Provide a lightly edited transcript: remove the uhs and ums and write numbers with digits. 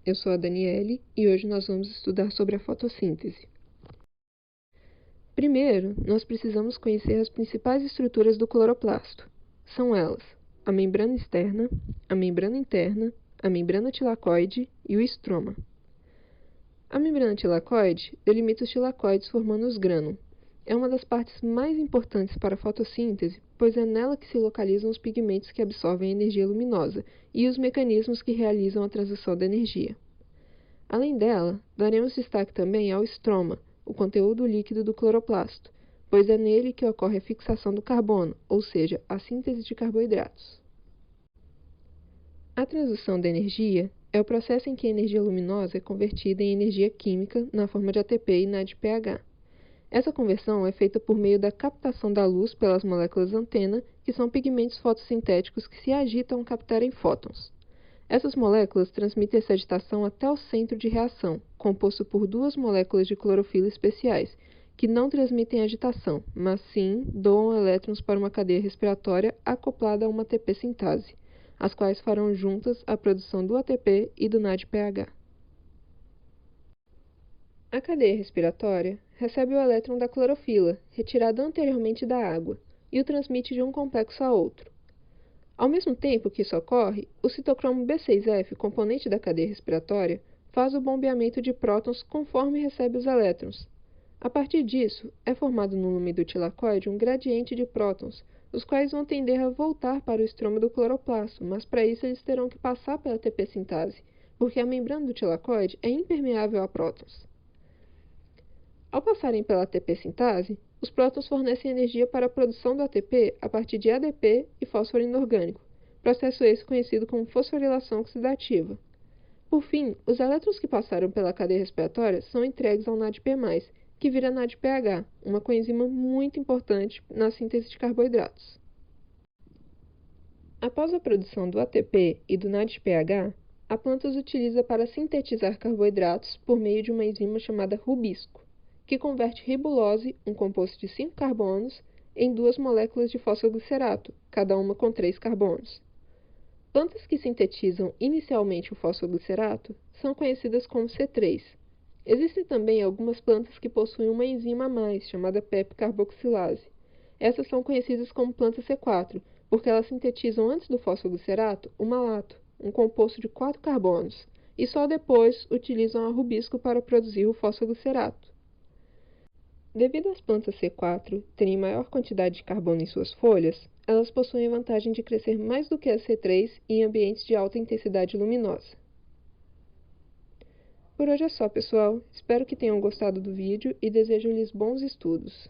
eu sou a Daniele e hoje nós vamos estudar sobre a fotossíntese. Primeiro, nós precisamos conhecer as principais estruturas do cloroplasto. São elas a membrana externa, a membrana interna, a membrana tilacoide e o estroma. A membrana tilacoide delimita os tilacoides formando os grânulos. É uma das partes mais importantes para a fotossíntese, pois é nela que se localizam os pigmentos que absorvem a energia luminosa e os mecanismos que realizam a transição da energia. Além dela, daremos destaque também ao estroma, o conteúdo líquido do cloroplasto, pois é nele que ocorre a fixação do carbono, ou seja, a síntese de carboidratos. A transição da energia é o processo em que a energia luminosa é convertida em energia química na forma de ATP e NADPH. Essa conversão é feita por meio da captação da luz pelas moléculas antena, que são pigmentos fotossintéticos que se agitam ao captarem fótons. Essas moléculas transmitem essa agitação até o centro de reação, composto por duas moléculas de clorofila especiais, que não transmitem agitação, mas sim doam elétrons para uma cadeia respiratória acoplada a uma ATP sintase, as quais farão juntas a produção do ATP e do NADPH. A cadeia respiratória recebe o elétron da clorofila, retirado anteriormente da água, e o transmite de um complexo a outro. Ao mesmo tempo que isso ocorre, o citocromo B6F, componente da cadeia respiratória, faz o bombeamento de prótons conforme recebe os elétrons. A partir disso, é formado no lume do tilacoide um gradiente de prótons, os quais vão tender a voltar para o estroma do cloroplasto, mas para isso eles terão que passar pela ATP sintase, porque a membrana do tilacoide é impermeável a prótons. Ao passarem pela ATP sintase, os prótons fornecem energia para a produção do ATP a partir de ADP e fósforo inorgânico, processo esse conhecido como fosforilação oxidativa. Por fim, os elétrons que passaram pela cadeia respiratória são entregues ao NADP+, que vira NADPH, uma coenzima muito importante na síntese de carboidratos. Após a produção do ATP e do NADPH, a planta os utiliza para sintetizar carboidratos por meio de uma enzima chamada rubisco, que converte ribulose, um composto de 5 carbonos, em 2 moléculas de fosfoglicerato, cada uma com 3 carbonos. Plantas que sintetizam inicialmente o fosfoglicerato são conhecidas como C3. Existem também algumas plantas que possuem uma enzima a mais, chamada PEP-carboxilase. Essas são conhecidas como plantas C4, porque elas sintetizam antes do fosfoglicerato o malato, um composto de 4 carbonos, e só depois utilizam a rubisco para produzir o fosfoglicerato. Devido às plantas C4 terem maior quantidade de carbono em suas folhas, elas possuem a vantagem de crescer mais do que as C3 em ambientes de alta intensidade luminosa. Por hoje é só, pessoal. Espero que tenham gostado do vídeo e desejo-lhes bons estudos.